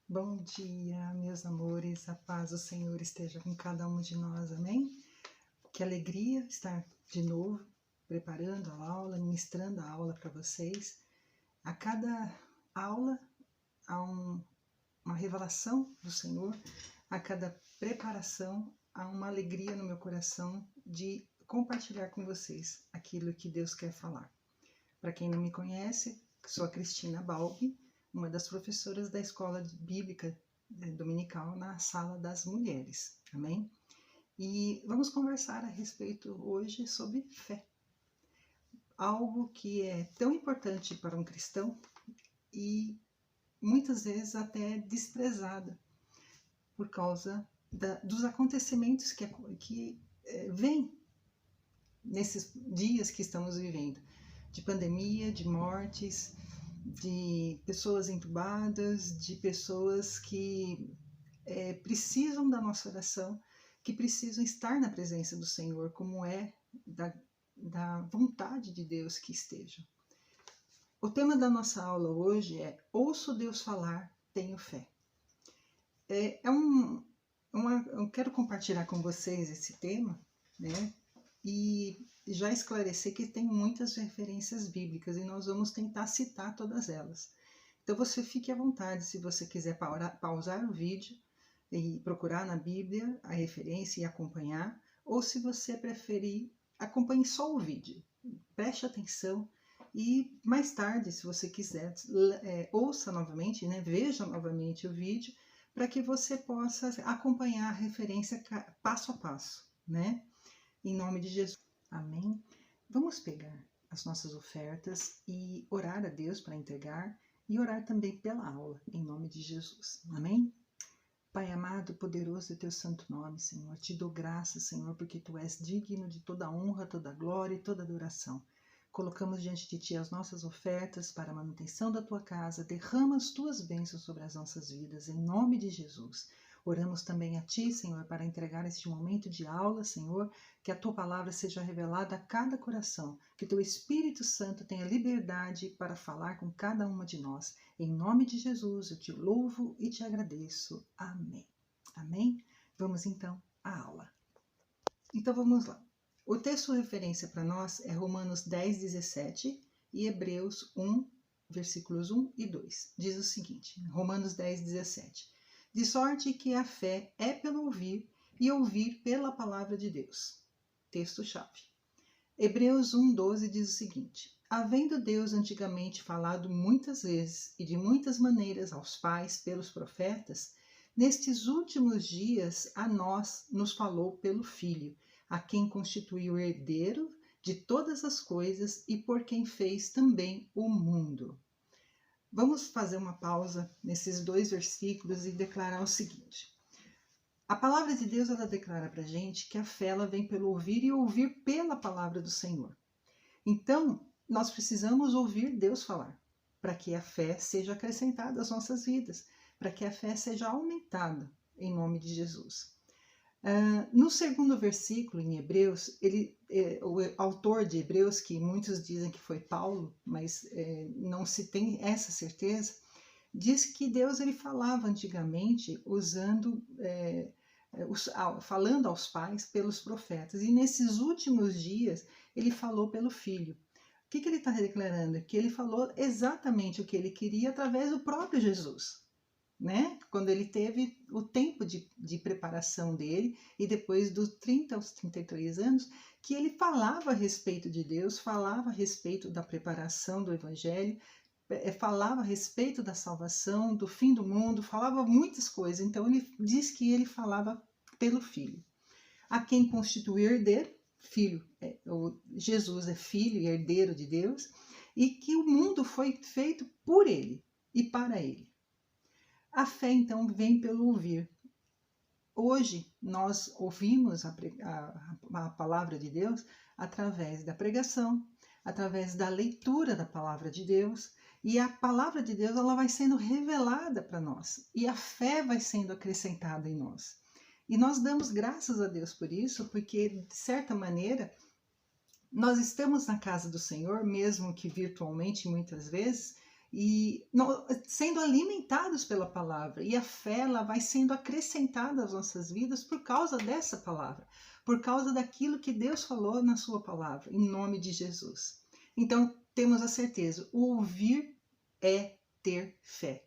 Bom dia, meus amores, a paz do Senhor esteja com cada um de nós, amém? Que alegria estar de novo preparando a aula, ministrando a aula para vocês. A cada aula há uma revelação do Senhor, a cada preparação há uma alegria no meu coração de compartilhar com vocês aquilo que Deus quer falar. Para quem não me conhece, sou a Cristina Balbi, uma das professoras da Escola Bíblica Dominical na Sala das Mulheres, amém? E vamos conversar a respeito hoje sobre fé. Algo que é tão importante para um cristão e muitas vezes até desprezada por causa dos acontecimentos que vêm nesses dias que estamos vivendo, de pandemia, de mortes, de pessoas entubadas, de pessoas que precisam da nossa oração, que precisam estar na presença do Senhor, como é da vontade de Deus que estejam. O tema da nossa aula hoje é Ouço Deus falar, tenho fé. Eu quero compartilhar com vocês esse tema, né? E já esclarecer que tem muitas referências bíblicas e nós vamos tentar citar todas elas. Então você fique à vontade se você quiser pausar o vídeo e procurar na Bíblia a referência e acompanhar, ou se você preferir, acompanhe só o vídeo. Preste atenção e mais tarde, se você quiser, ouça novamente, né? Veja novamente o vídeo para que você possa acompanhar a referência passo a passo, né? Em nome de Jesus. Amém? Vamos pegar as nossas ofertas e orar a Deus para entregar e orar também pela aula, em nome de Jesus. Amém? Pai amado, poderoso é teu santo nome, Senhor. Te dou graças, Senhor, porque tu és digno de toda honra, toda glória e toda adoração. Colocamos diante de ti as nossas ofertas para a manutenção da tua casa. Derrama as tuas bênçãos sobre as nossas vidas, em nome de Jesus. Oramos também a Ti, Senhor, para entregar este momento de aula, Senhor, que a Tua palavra seja revelada a cada coração, que Teu Espírito Santo tenha liberdade para falar com cada uma de nós. Em nome de Jesus, eu Te louvo e Te agradeço. Amém. Amém? Vamos então à aula. Então vamos lá. O texto referência para nós é Romanos 10, 17 e Hebreus 1, versículos 1 e 2. Diz o seguinte, Romanos 10, 17. De sorte que a fé é pelo ouvir e ouvir pela palavra de Deus. Texto-chave. Hebreus 1,12 diz o seguinte: havendo Deus antigamente falado muitas vezes e de muitas maneiras aos pais pelos profetas, nestes últimos dias a nós nos falou pelo Filho, a quem constituiu herdeiro de todas as coisas e por quem fez também o mundo. Vamos fazer uma pausa nesses dois versículos e declarar o seguinte. A palavra de Deus, ela declara para a gente que a fé ela vem pelo ouvir e ouvir pela palavra do Senhor. Então, nós precisamos ouvir Deus falar, para que a fé seja acrescentada às nossas vidas, para que a fé seja aumentada em nome de Jesus. No segundo versículo, em Hebreus, o autor de Hebreus, que muitos dizem que foi Paulo, mas não se tem essa certeza, diz que Deus ele falava antigamente falando aos pais pelos profetas, e nesses últimos dias ele falou pelo Filho. O que ele está declarando? Que ele falou exatamente o que ele queria através do próprio Jesus. Né? Quando ele teve o tempo de preparação dele e depois dos 30 aos 33 anos, que ele falava a respeito de Deus, falava a respeito da preparação do Evangelho, falava a respeito da salvação, do fim do mundo, falava muitas coisas. Então ele diz que ele falava pelo Filho. A quem constituiu herdeiro, Filho, Jesus é Filho e herdeiro de Deus, e que o mundo foi feito por ele e para ele. A fé, então, vem pelo ouvir. Hoje, nós ouvimos a palavra de Deus através da pregação, através da leitura da palavra de Deus, e a palavra de Deus ela vai sendo revelada para nós, e a fé vai sendo acrescentada em nós. E nós damos graças a Deus por isso, porque, de certa maneira, nós estamos na casa do Senhor, mesmo que virtualmente muitas vezes, e sendo alimentados pela palavra, e a fé ela vai sendo acrescentada às nossas vidas por causa dessa palavra, por causa daquilo que Deus falou na sua palavra, em nome de Jesus. Então, temos a certeza, o ouvir é ter fé.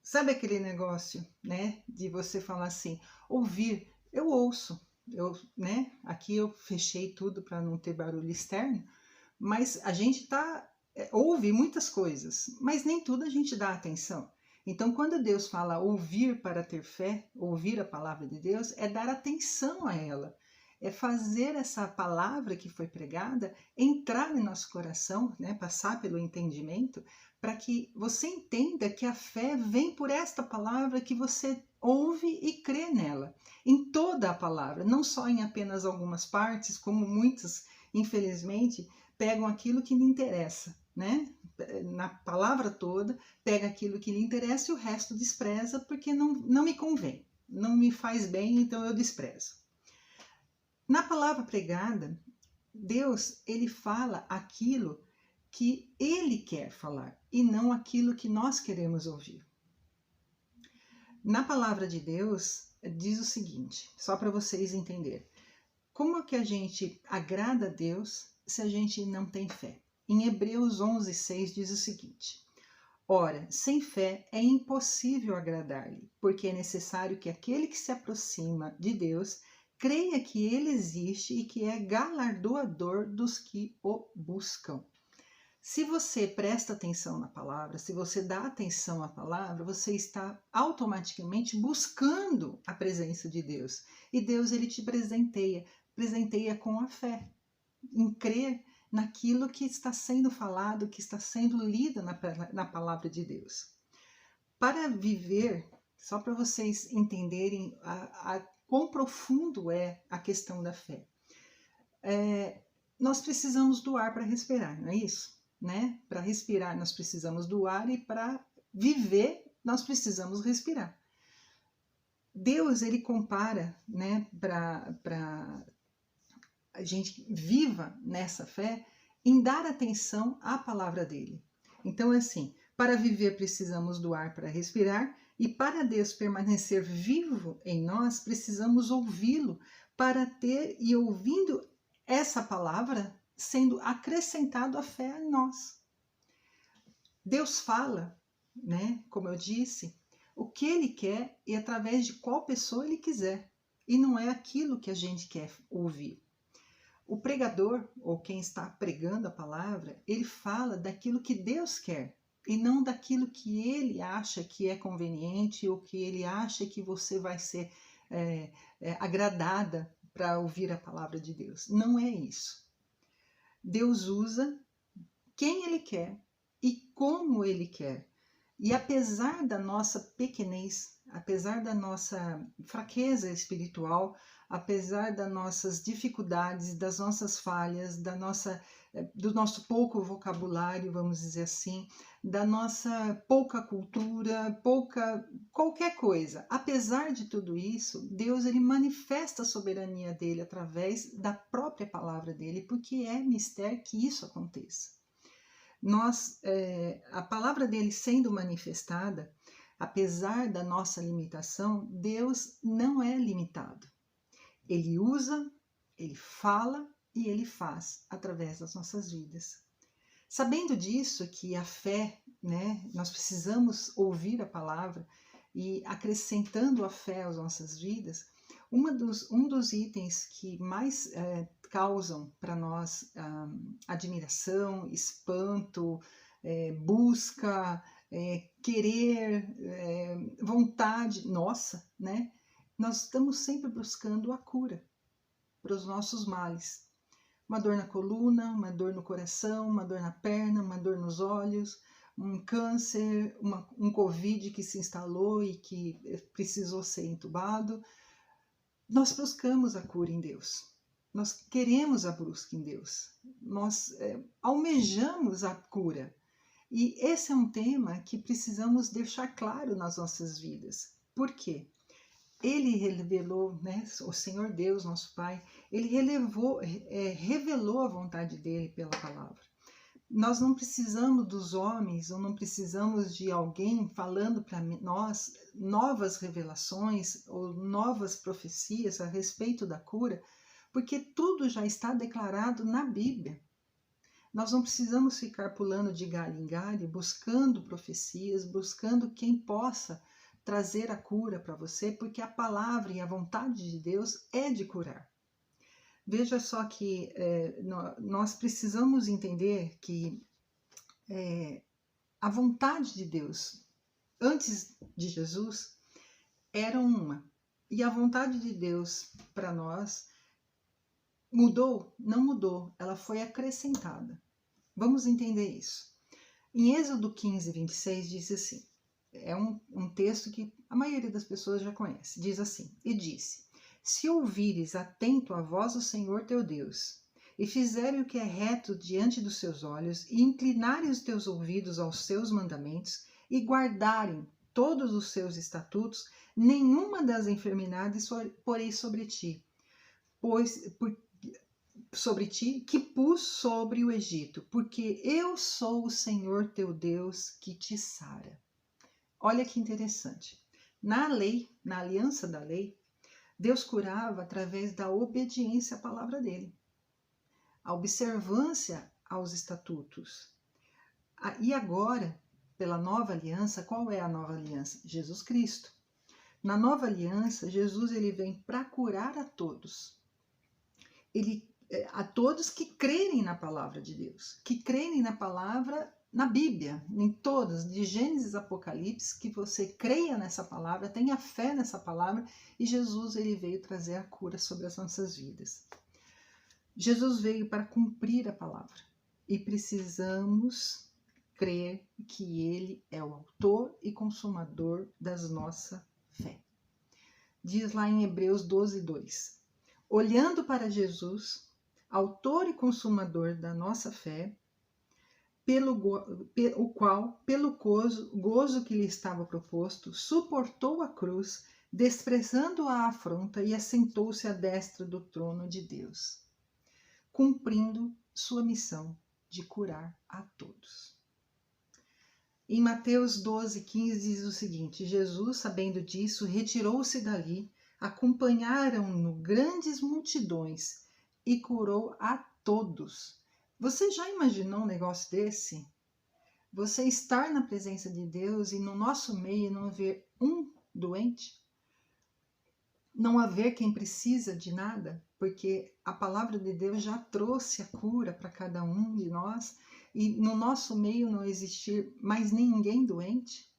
Sabe aquele negócio, né, de você falar assim, ouvir, eu ouço, aqui eu fechei tudo para não ter barulho externo, mas a gente ouve muitas coisas, mas nem tudo a gente dá atenção. Então, quando Deus fala ouvir para ter fé, ouvir a palavra de Deus, é dar atenção a ela, é fazer essa palavra que foi pregada entrar no nosso coração, né, passar pelo entendimento, para que você entenda que a fé vem por esta palavra que você ouve e crê nela, em toda a palavra, não só em apenas algumas partes, como muitos, infelizmente, pegam aquilo que lhe interessa, né? Na palavra toda, pega aquilo que lhe interessa e o resto despreza porque não me convém, não me faz bem, então eu desprezo. Na palavra pregada, Deus, ele fala aquilo que ele quer falar e não aquilo que nós queremos ouvir. Na palavra de Deus, diz o seguinte, só para vocês entenderem. Como é que a gente agrada a Deus se a gente não tem fé? Em Hebreus 11:6 diz o seguinte: ora, sem fé é impossível agradar-lhe, porque é necessário que aquele que se aproxima de Deus creia que ele existe e que é galardoador dos que o buscam. Se você presta atenção na palavra, se você dá atenção à palavra, você está automaticamente buscando a presença de Deus. E Deus, ele te presenteia com a fé, em crer naquilo que está sendo falado, que está sendo lido na palavra de Deus. Para viver, só para vocês entenderem quão profundo é a questão da fé, nós precisamos do ar para respirar, não é isso? Né? Para respirar nós precisamos do ar e para viver nós precisamos respirar. Deus, ele compara, né, para a gente viva nessa fé em dar atenção à palavra dele. Então é assim, para viver precisamos do ar para respirar e para Deus permanecer vivo em nós precisamos ouvi-lo para ter e ouvindo essa palavra sendo acrescentado a fé em nós. Deus fala, né, como eu disse, o que ele quer e através de qual pessoa ele quiser. E não é aquilo que a gente quer ouvir. O pregador, ou quem está pregando a palavra, ele fala daquilo que Deus quer e não daquilo que ele acha que é conveniente ou que ele acha que você vai ser agradada para ouvir a palavra de Deus. Não é isso. Deus usa quem ele quer e como ele quer. E apesar da nossa pequenez, apesar da nossa fraqueza espiritual, apesar das nossas dificuldades, das nossas falhas, do nosso pouco vocabulário, vamos dizer assim, da nossa pouca cultura, qualquer coisa. Apesar de tudo isso, Deus, ele manifesta a soberania dele através da própria palavra dele, porque é mistério que isso aconteça. A palavra dele sendo manifestada, apesar da nossa limitação, Deus não é limitado. Ele usa, ele fala e ele faz através das nossas vidas. Sabendo disso, que a fé, né, nós precisamos ouvir a palavra e acrescentando a fé às nossas vidas, um dos itens que mais causam para nós admiração, espanto, busca, querer, vontade nossa, né? Nós estamos sempre buscando a cura para os nossos males. Uma dor na coluna, uma dor no coração, uma dor na perna, uma dor nos olhos, um câncer, um Covid que se instalou e que precisou ser entubado. Nós buscamos a cura em Deus. Nós queremos a busca em Deus. Nós almejamos a cura. E esse é um tema que precisamos deixar claro nas nossas vidas. Por quê? Ele revelou, né, o Senhor Deus, nosso Pai, ele revelou a vontade dele pela palavra. Nós não precisamos dos homens, ou não precisamos de alguém falando para nós novas revelações ou novas profecias a respeito da cura, porque tudo já está declarado na Bíblia. Nós não precisamos ficar pulando de galho em galho, buscando profecias, buscando quem possa trazer a cura para você, porque a palavra e a vontade de Deus é de curar. Veja só que nós precisamos entender que a vontade de Deus, antes de Jesus, era uma. E a vontade de Deus para nós mudou? Não mudou, ela foi acrescentada. Vamos entender isso. Em Êxodo 15, 26, diz assim, é um texto que a maioria das pessoas já conhece, diz assim, e disse, se ouvires atento a voz do Senhor teu Deus, e fizeres o que é reto diante dos seus olhos, e inclinares os teus ouvidos aos seus mandamentos, e guardarem todos os seus estatutos, nenhuma das enfermidades porei sobre ti, sobre ti, que pus sobre o Egito, porque eu sou o Senhor teu Deus que te sara. Olha que interessante. Na lei, na aliança da lei, Deus curava através da obediência à palavra dele, a observância aos estatutos. E agora, pela nova aliança, qual é a nova aliança? Jesus Cristo. Na nova aliança, Jesus ele vem para curar a todos. A todos que crerem na palavra de Deus, que crerem na palavra, na Bíblia, em todas, de Gênesis a Apocalipse, que você creia nessa palavra, tenha fé nessa palavra, e Jesus ele veio trazer a cura sobre as nossas vidas. Jesus veio para cumprir a palavra, e precisamos crer que ele é o autor e consumador das nossa fé. Diz lá em Hebreus 12, 2, olhando para Jesus, autor e consumador da nossa fé, o qual, pelo gozo que lhe estava proposto, suportou a cruz, desprezando a afronta, e assentou-se à destra do trono de Deus, cumprindo sua missão de curar a todos. Em Mateus 12, 15 diz o seguinte, Jesus, sabendo disso, retirou-se dali, acompanharam-no grandes multidões e curou a todos. Você já imaginou um negócio desse? Você estar na presença de Deus e no nosso meio não haver um doente? Não haver quem precisa de nada? Porque a palavra de Deus já trouxe a cura para cada um de nós e no nosso meio não existir mais ninguém doente?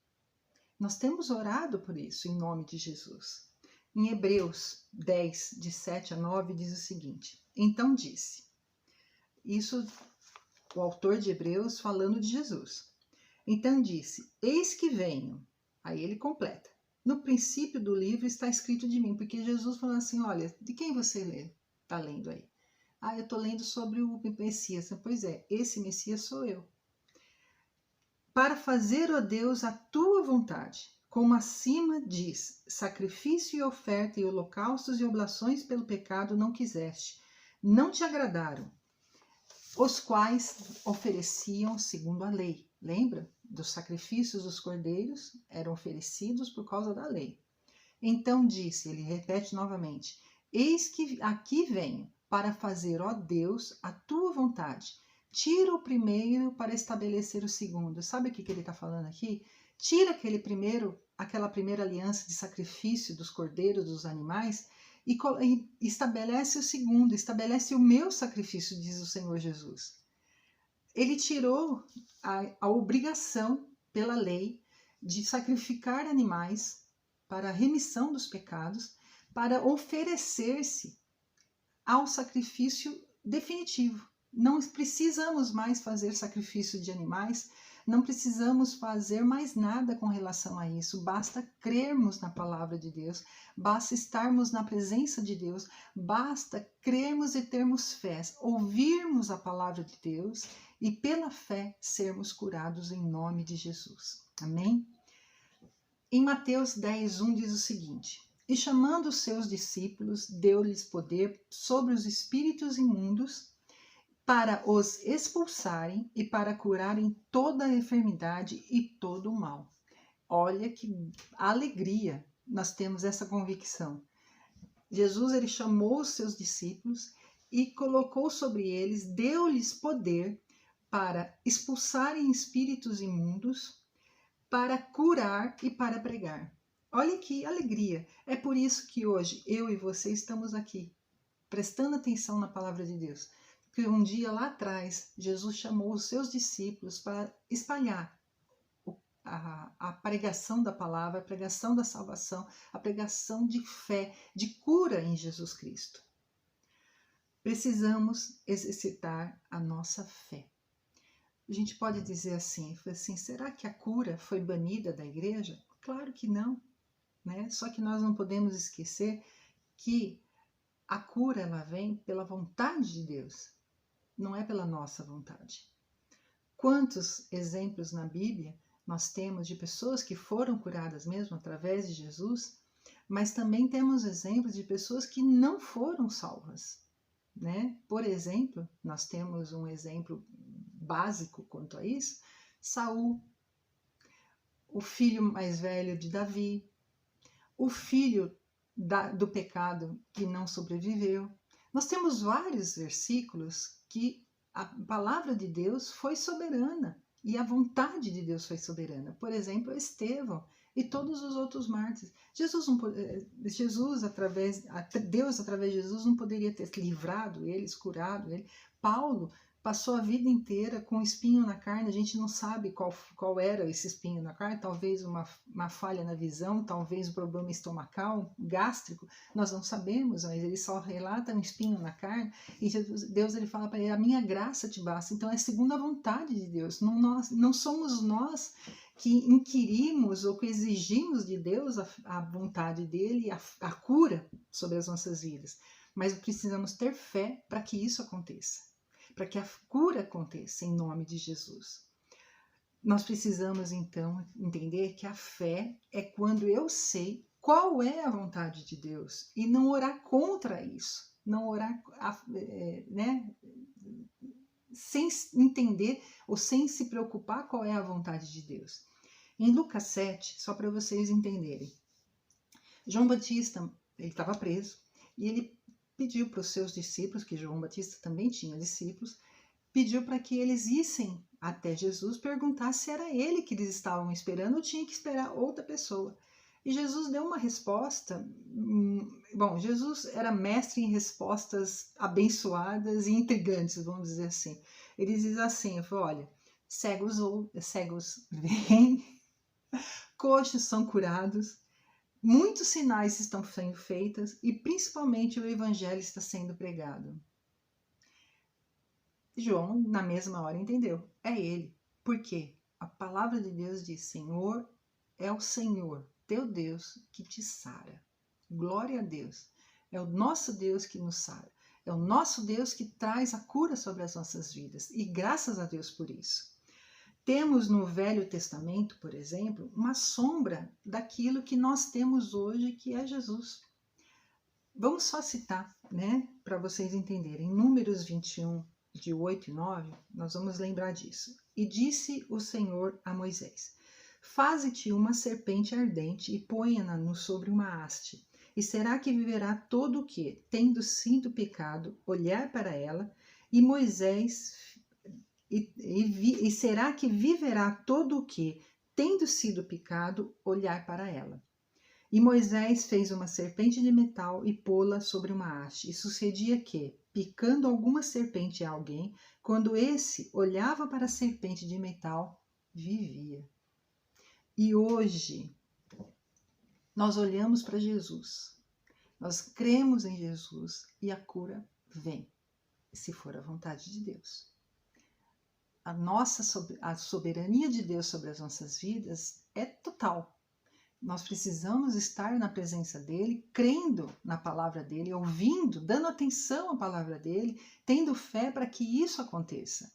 Nós temos orado por isso em nome de Jesus. Em Hebreus 10, de 7 a 9, diz o seguinte, então disse, isso o autor de Hebreus falando de Jesus. Então disse, eis que venho. Aí ele completa. No princípio do livro está escrito de mim, porque Jesus falou assim, olha, de quem você está lendo aí? Eu estou lendo sobre o Messias. Pois é, esse Messias sou eu. Para fazer, ó Deus, a tua vontade, como acima diz, sacrifício e oferta e holocaustos e oblações pelo pecado não quiseste, não te agradaram, os quais ofereciam segundo a lei. Lembra? Dos sacrifícios dos cordeiros eram oferecidos por causa da lei. Então disse, ele repete novamente, eis que aqui venho para fazer, ó Deus, a tua vontade. Tira o primeiro para estabelecer o segundo. Sabe o que ele está falando aqui? Tira aquela primeira aliança de sacrifício dos cordeiros, dos animais, e estabelece o segundo, estabelece o meu sacrifício, diz o Senhor Jesus. Ele tirou a obrigação pela lei de sacrificar animais para a remissão dos pecados, para oferecer-se ao sacrifício definitivo. Não precisamos mais fazer sacrifício de animais, não precisamos fazer mais nada com relação a isso. Basta crermos na palavra de Deus, basta estarmos na presença de Deus, basta crermos e termos fé, ouvirmos a palavra de Deus e pela fé sermos curados em nome de Jesus. Amém? Em Mateus 10, 1 diz o seguinte, E chamando os seus discípulos, deu-lhes poder sobre os espíritos imundos para os expulsarem e para curarem toda a enfermidade e todo o mal. Olha que alegria nós temos essa convicção. Jesus, ele chamou os seus discípulos e colocou sobre eles, deu-lhes poder para expulsarem espíritos imundos, para curar e para pregar. Olha que alegria! É por isso que hoje eu e você estamos aqui, prestando atenção na palavra de Deus. Porque um dia lá atrás, Jesus chamou os seus discípulos para espalhar a pregação da palavra, a pregação da salvação, a pregação de fé, de cura em Jesus Cristo. Precisamos exercitar a nossa fé. A gente pode dizer assim, será que a cura foi banida da igreja? Claro que não, né? Só que nós não podemos esquecer que a cura ela vem pela vontade de Deus, não é pela nossa vontade. Quantos exemplos na Bíblia nós temos de pessoas que foram curadas mesmo através de Jesus, mas também temos exemplos de pessoas que não foram salvas, né? Por exemplo, nós temos um exemplo básico quanto a isso, Saul, o filho mais velho de Davi, o filho do pecado que não sobreviveu. Nós temos vários versículos que a palavra de Deus foi soberana e a vontade de Deus foi soberana. Por exemplo, Estevão e todos os outros mártires. Deus, através de Jesus, não poderia ter livrado eles, curado eles. Paulo passou a vida inteira com espinho na carne, a gente não sabe qual era esse espinho na carne, talvez uma falha na visão, talvez um problema estomacal, gástrico, nós não sabemos, mas ele só relata um espinho na carne, e Deus ele fala para ele, a minha graça te basta, então é segundo a vontade de Deus, não somos nós que inquirimos ou que exigimos de Deus a vontade dele, a cura sobre as nossas vidas, mas precisamos ter fé para que isso aconteça, para que a cura aconteça em nome de Jesus. Nós precisamos então entender que a fé é quando eu sei qual é a vontade de Deus e não orar contra isso, não orar, né, sem entender ou sem se preocupar qual é a vontade de Deus. Em Lucas 7, só para vocês entenderem, João Batista, ele estava preso e ele pediu para os seus discípulos, que João Batista também tinha discípulos, pediu para que eles issem até Jesus perguntar se era ele que eles estavam esperando ou tinha que esperar outra pessoa. E Jesus deu uma resposta, Jesus era mestre em respostas abençoadas e intrigantes, vamos dizer assim. Ele diz assim, olha, cegos veem, coxos são curados, muitos sinais estão sendo feitos e principalmente o evangelho está sendo pregado. João, na mesma hora, entendeu. É ele. Por quê? A palavra de Deus diz, Senhor, é o Senhor, teu Deus, que te sara. Glória a Deus. É o nosso Deus que nos sara. É o nosso Deus que traz a cura sobre as nossas vidas. E graças a Deus por isso. Temos no Velho Testamento, por exemplo, uma sombra daquilo que nós temos hoje, que é Jesus. Vamos só citar, né, para vocês entenderem. Em Números 21, de 8 e 9, nós vamos lembrar disso. E disse o Senhor a Moisés, faze-te uma serpente ardente e ponha-na sobre uma haste. E será que viverá todo o que, tendo sido pecado, olhar para ela? E Moisés... E será que viverá todo o que, tendo sido picado, olhar para ela? E Moisés fez uma serpente de metal e pô-la sobre uma haste. E sucedia que, picando alguma serpente a alguém, quando esse olhava para a serpente de metal, vivia. E hoje, nós olhamos para Jesus, nós cremos em Jesus e a cura vem, se for a vontade de Deus. A soberania de Deus sobre as nossas vidas é total. Nós precisamos estar na presença dele, crendo na palavra dele, ouvindo, dando atenção à palavra dele, tendo fé para que isso aconteça.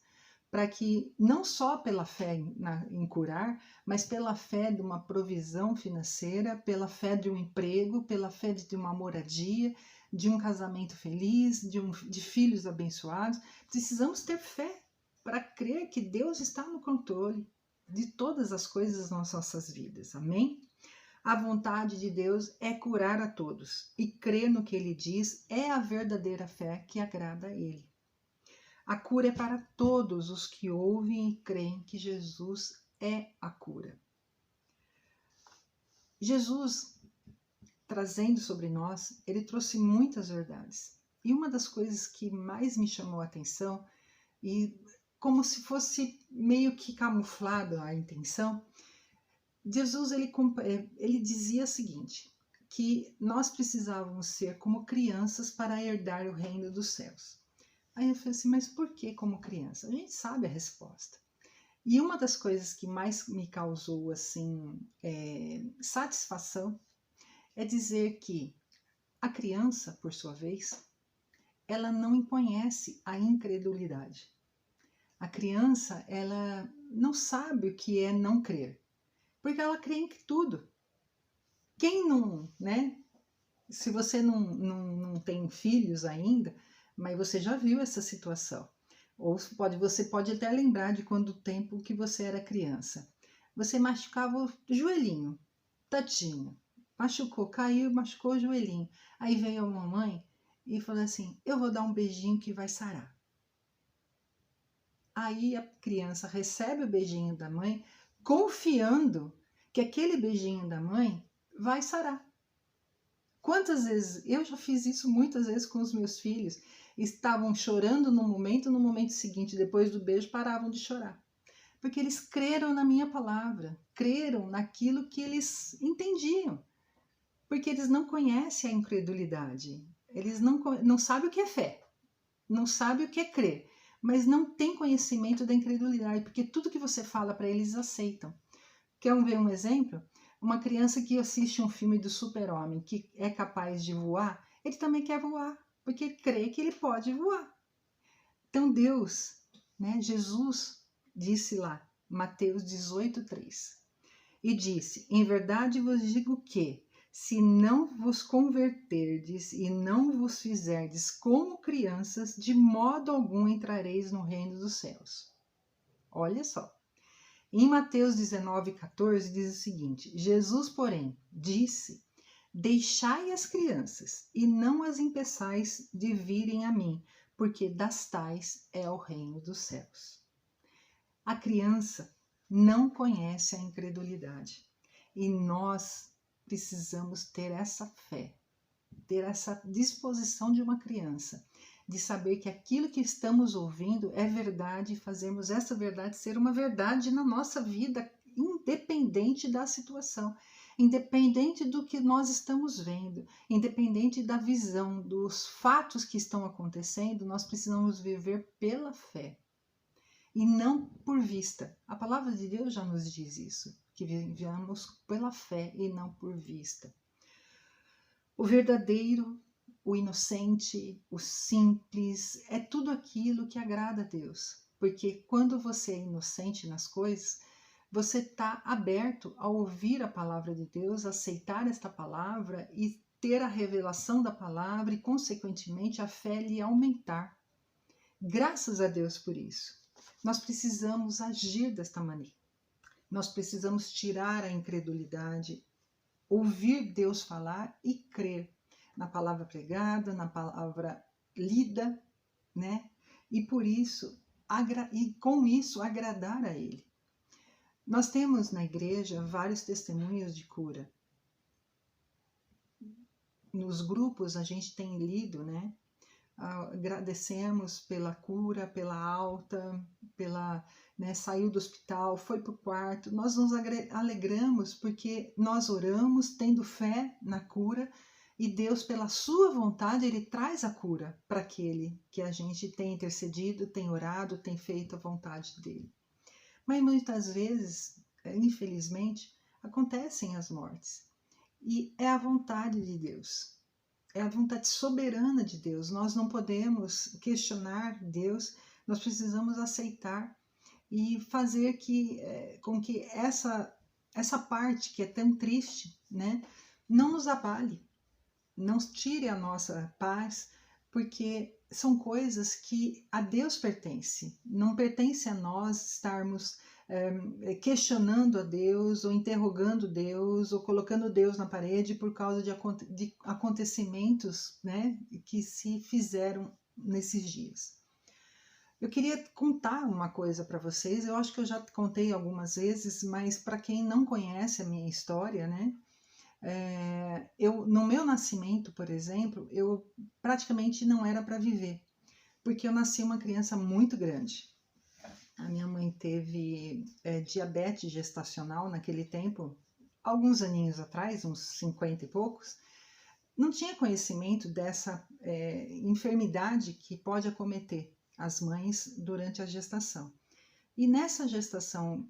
para que, não só pela fé em curar, mas pela fé de uma provisão financeira, pela fé de um emprego, pela fé de uma moradia, de um casamento feliz, de filhos abençoados. Precisamos ter fé para crer que Deus está no controle de todas as coisas nas nossas vidas. Amém? A vontade de Deus é curar a todos, e crer no que Ele diz é a verdadeira fé que agrada a Ele. A cura é para todos os que ouvem e creem que Jesus é a cura. Jesus, trazendo sobre nós, Ele trouxe muitas verdades. E uma das coisas que mais me chamou a atenção, e como se fosse meio que camuflado a intenção, Jesus ele dizia o seguinte, que nós precisávamos ser como crianças para herdar o reino dos céus. Aí eu falei assim, mas por que como criança? A gente sabe a resposta. E uma das coisas que mais me causou assim satisfação é dizer que a criança, por sua vez, ela não conhece a incredulidade. A criança, ela não sabe o que é não crer. Porque ela crê em tudo. Quem não, né? Se você não tem filhos ainda, mas você já viu essa situação. Ou você pode até lembrar de quando o tempo que você era criança. Você machucava o joelhinho, tadinho. Machucou, caiu, machucou o joelhinho. Aí veio a mamãe e falou assim, eu vou dar um beijinho que vai sarar. Aí a criança recebe o beijinho da mãe, confiando que aquele beijinho da mãe vai sarar. Quantas vezes, eu já fiz isso muitas vezes com os meus filhos, estavam chorando no momento seguinte, depois do beijo, paravam de chorar. Porque eles creram na minha palavra, creram naquilo que eles entendiam. Porque eles não conhecem a incredulidade, eles não sabem o que é fé, não sabem o que é crer, mas não têm conhecimento da incredulidade, porque tudo que você fala para eles aceitam. Quer ver um exemplo? Uma criança que assiste um filme do Super-Homem, que é capaz de voar, ele também quer voar, porque ele crê que ele pode voar. Então Deus, né, Jesus disse lá, Mateus 18:3, e disse, em verdade vos digo que, se não vos converterdes e não vos fizerdes como crianças, de modo algum entrareis no reino dos céus. Olha só. Em Mateus 19:14 diz o seguinte, Jesus, porém, disse, deixai as crianças e não as impeçais de virem a mim, porque das tais é o reino dos céus. A criança não conhece a incredulidade e nós precisamos ter essa fé, ter essa disposição de uma criança, de saber que aquilo que estamos ouvindo é verdade e fazemos essa verdade ser uma verdade na nossa vida, independente da situação, independente do que nós estamos vendo, independente da visão, dos fatos que estão acontecendo, nós precisamos viver pela fé e não por vista. A palavra de Deus já nos diz isso, que vivamos pela fé e não por vista. O verdadeiro, o inocente, o simples, é tudo aquilo que agrada a Deus. Porque quando você é inocente nas coisas, você está aberto a ouvir a palavra de Deus, aceitar esta palavra e ter a revelação da palavra e, consequentemente, a fé lhe aumentar. Graças a Deus por isso. Nós precisamos agir desta maneira. Nós precisamos tirar a incredulidade, ouvir Deus falar e crer na palavra pregada, na palavra lida, né? E por isso, e com isso agradar a Ele. Nós temos na igreja vários testemunhos de cura. Nos grupos a gente tem lido, né? Agradecemos pela cura, pela alta, né, saiu do hospital, foi para o quarto. Nós nos alegramos porque nós oramos tendo fé na cura e Deus, pela sua vontade, Ele traz a cura para aquele que a gente tem intercedido, tem orado, tem feito a vontade dEle. Mas muitas vezes, infelizmente, acontecem as mortes e é a vontade de Deus. É a vontade soberana de Deus. Nós não podemos questionar Deus, nós precisamos aceitar e fazer com que essa parte que é tão triste, né, não nos abale, não tire a nossa paz, porque são coisas que a Deus pertence, não pertence a nós estarmos questionando a Deus, ou interrogando Deus, ou colocando Deus na parede por causa de acontecimentos, né, que se fizeram nesses dias. Eu queria contar uma coisa para vocês, eu acho que eu já contei algumas vezes, mas para quem não conhece a minha história, né, no meu nascimento, por exemplo, eu praticamente não era para viver, porque eu nasci uma criança muito grande. A minha mãe teve diabetes gestacional naquele tempo, alguns aninhos atrás, uns 50 e poucos. Não tinha conhecimento dessa enfermidade que pode acometer as mães durante a gestação. E nessa gestação,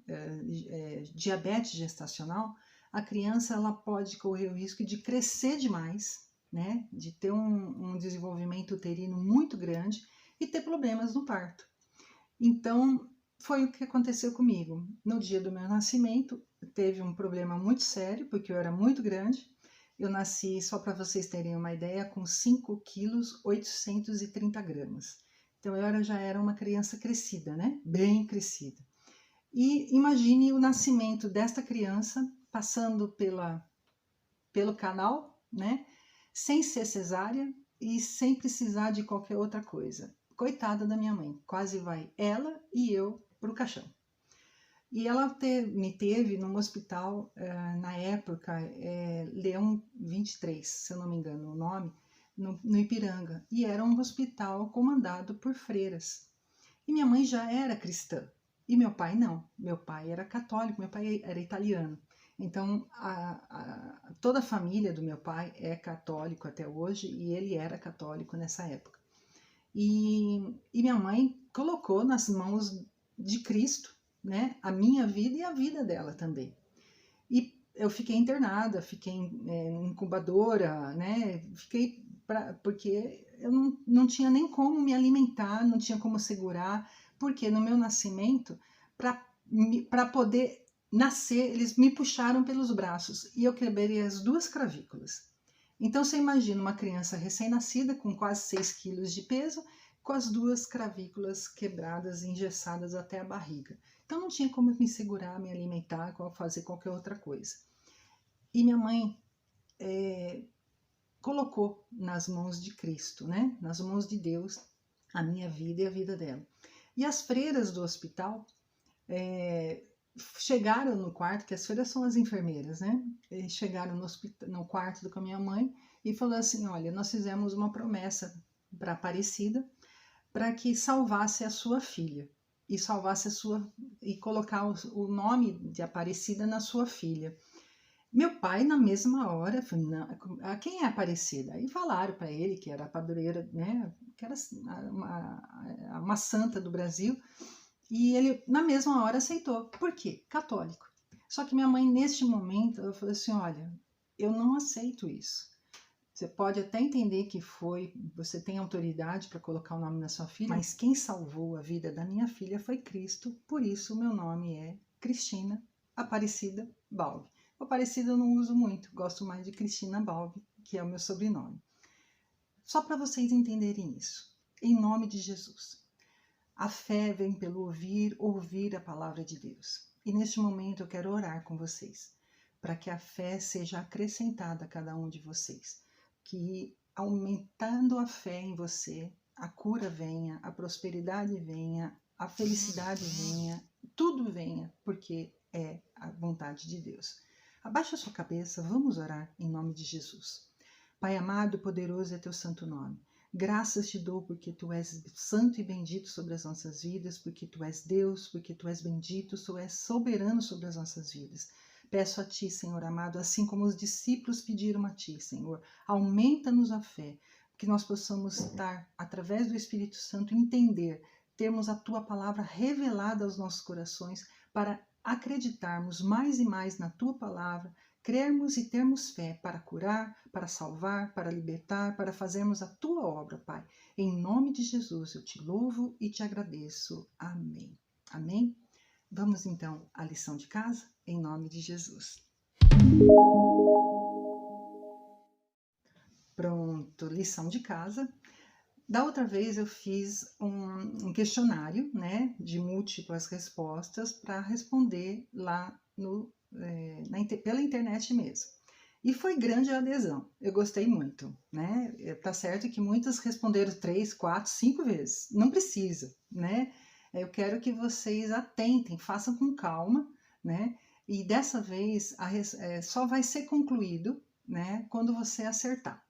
diabetes gestacional, a criança ela pode correr o risco de crescer demais, né? De ter um desenvolvimento uterino muito grande e ter problemas no parto. Então, foi o que aconteceu comigo. No dia do meu nascimento, teve um problema muito sério, porque eu era muito grande. Eu nasci, só para vocês terem uma ideia, com 5 quilos 830 gramas. Então, eu já era uma criança crescida, né? Bem crescida. E imagine o nascimento desta criança passando pelo canal, né? Sem ser cesárea e sem precisar de qualquer outra coisa. Coitada da minha mãe, quase vai ela e eu para o caixão. E ela me teve num hospital, na época, Leão 23, se eu não me engano o nome, no Ipiranga. E era um hospital comandado por freiras. E minha mãe já era cristã. E meu pai não. Meu pai era católico, meu pai era italiano. Então, toda a família do meu pai é católico até hoje e ele era católico nessa época. E minha mãe colocou nas mãos de Cristo, né, a minha vida e a vida dela também. E eu fiquei internada, fiquei em incubadora, né, porque eu não tinha nem como me alimentar, não tinha como segurar, porque no meu nascimento, para poder nascer, eles me puxaram pelos braços e eu quebrei as 2 clavículas. Então você imagina uma criança recém-nascida com quase 6 quilos de peso, com as 2 clavículas quebradas, engessadas até a barriga. Então não tinha como me segurar, me alimentar, fazer qualquer outra coisa. E minha mãe colocou nas mãos de Cristo, né? Nas mãos de Deus, a minha vida e a vida dela. E as freiras do hospital chegaram no quarto, que as freiras são as enfermeiras, né? Chegaram no quarto com a minha mãe e falou assim, olha, nós fizemos uma promessa para Aparecida para que salvasse a sua filha e salvasse e colocar o nome de Aparecida na sua filha. Meu pai, na mesma hora, falou, quem é Aparecida? Aí falaram para ele que era a padroeira, né? Que era uma santa do Brasil. E ele, na mesma hora, aceitou. Por quê? Católico. Só que minha mãe, neste momento, ela falou assim, olha, eu não aceito isso. Você pode até entender que você tem autoridade para colocar o nome na sua filha, mas quem salvou a vida da minha filha foi Cristo, por isso o meu nome é Cristina Aparecida Balbi. Aparecida eu não uso muito, gosto mais de Cristina Balbi, que é o meu sobrenome. Só para vocês entenderem isso, em nome de Jesus. A fé vem pelo ouvir a palavra de Deus. E neste momento eu quero orar com vocês, para que a fé seja acrescentada a cada um de vocês. Que aumentando a fé em você, a cura venha, a prosperidade venha, a felicidade venha, tudo venha, porque é a vontade de Deus. Abaixa a sua cabeça, vamos orar em nome de Jesus. Pai amado, poderoso é teu santo nome. Graças te dou porque tu és santo e bendito sobre as nossas vidas, porque tu és Deus, porque tu és bendito, tu és soberano sobre as nossas vidas. Peço a ti, Senhor amado, assim como os discípulos pediram a ti, Senhor, aumenta-nos a fé, que nós possamos estar, através do Espírito Santo, entender, termos a tua palavra revelada aos nossos corações para acreditarmos mais e mais na tua palavra, crermos e termos fé para curar, para salvar, para libertar, para fazermos a tua obra, Pai. Em nome de Jesus eu te louvo e te agradeço. Amém. Amém? Vamos então à lição de casa, em nome de Jesus. Pronto, lição de casa. Da outra vez eu fiz um questionário, né, de múltiplas respostas para responder lá pela internet mesmo. E foi grande a adesão, eu gostei muito, né? Tá certo que muitas responderam 3, 4, 5 vezes, não precisa, né? Eu quero que vocês atentem, façam com calma, né? E dessa vez só vai ser concluído, né, quando você acertar.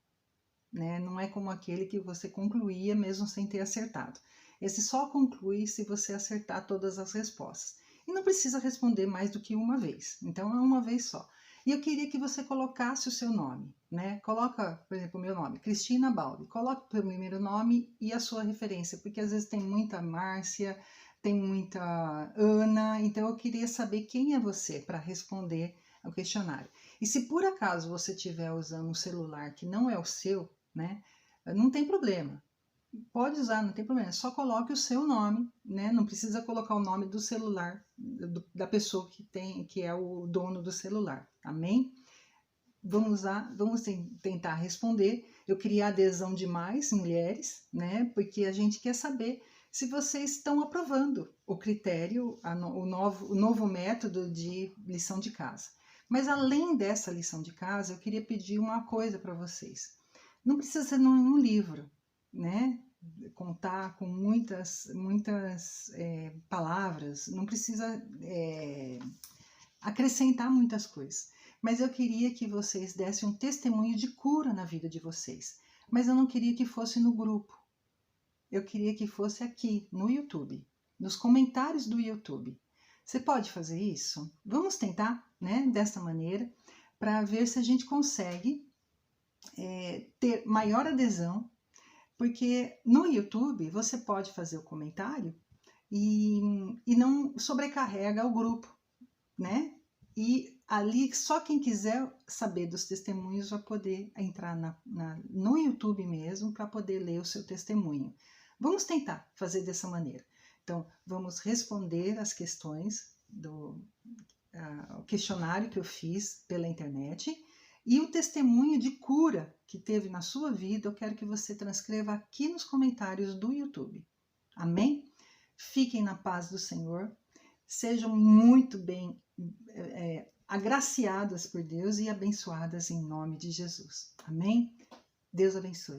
Né? Não é como aquele que você concluía mesmo sem ter acertado. Esse só conclui se você acertar todas as respostas. E não precisa responder mais do que uma vez. Então é uma vez só. E eu queria que você colocasse o seu nome, né? Coloca, por exemplo, o meu nome, Cristina Balbi. Coloca o primeiro nome e a sua referência, porque às vezes tem muita Márcia, tem muita Ana, então eu queria saber quem é você para responder ao questionário. E se por acaso você estiver usando um celular que não é o seu, né? Não tem problema. Pode usar, não tem problema. Só coloque o seu nome, né? Não precisa colocar o nome do celular da pessoa que é o dono do celular. Amém? Vamos tentar responder. Eu queria a adesão de mais mulheres, né? Porque a gente quer saber se vocês estão aprovando o critério, o novo método de lição de casa. Mas além dessa lição de casa, eu queria pedir uma coisa para vocês. Não precisa ser num livro, né? Contar com muitas palavras, não precisa acrescentar muitas coisas. Mas eu queria que vocês dessem um testemunho de cura na vida de vocês. Mas eu não queria que fosse no grupo. Eu queria que fosse aqui, no YouTube, nos comentários do YouTube. Você pode fazer isso? Vamos tentar, né, dessa maneira, para ver se a gente consegue ter maior adesão, porque no YouTube você pode fazer o comentário e não sobrecarrega o grupo, né? E ali só quem quiser saber dos testemunhos vai poder entrar no YouTube mesmo para poder ler o seu testemunho. Vamos tentar fazer dessa maneira. Então, vamos responder as questões do questionário que eu fiz pela internet e o testemunho de cura que teve na sua vida, eu quero que você transcreva aqui nos comentários do YouTube. Amém? Fiquem na paz do Senhor, sejam muito bem agraciadas por Deus e abençoadas em nome de Jesus. Amém? Deus abençoe.